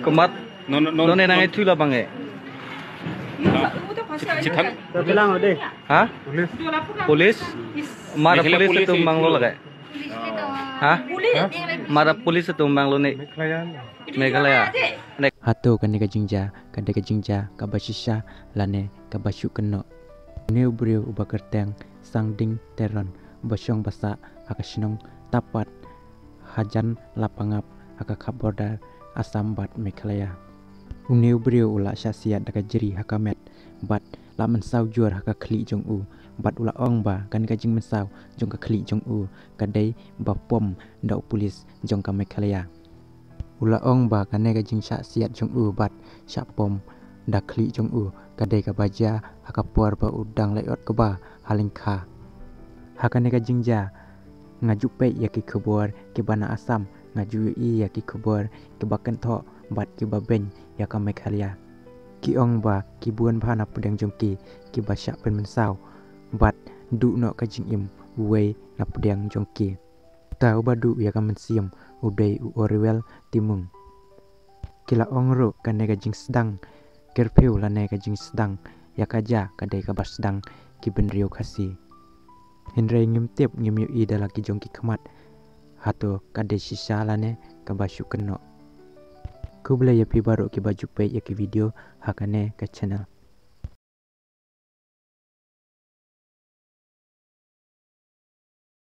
kemat none nangai tu lah bangai. Bilang deh. Hah? Polis? Mara polis itu mang lo lagi. Hah? Mara polis itu mang lo nih. Meghalaya. Hato kane kajingja kabashisha lane kabashu keno. Neu brio ubakerteng sangding teron basyong basa akasinong tapat hajan lapangap akakap border Asambat Meghalaya. Uneu brio ula syasiat daka jeri hakamet bat la mensau juar haka kli jong u bat ula ong ba kan kajing mensau jong ka kli jong u kadai ba pom ndau polis jong ka Meghalaya. Ula ong ba kane kajing syasiat jong u bat syak pom da kli jong u kadai ka baja haka por ba udang layot ke ba halingkha. Hakane kajing ja ngajuk pe yaki kebor ke bana Asam ngaju i yaki kebor ke baken tho bat ke babeng yaka Meghalaya. Ki ong ba ki buan bhana pedang jongki ki basyak pen mensau bat du no kajing im we na pedang jongki. Tau badu yaka mensiam udai u oriwel timung. Kila ong ro kane kajing sedang kerpeu lane kajing sedang yakaja kadai ka basdang ki benrio khasi. Hendrai ngim tip ngim yu i dalaki jongki kemat hato kadai sisa lane ka basyu keno. Ku bela ya pi baru ki baju pe ya ki video hakane ke channel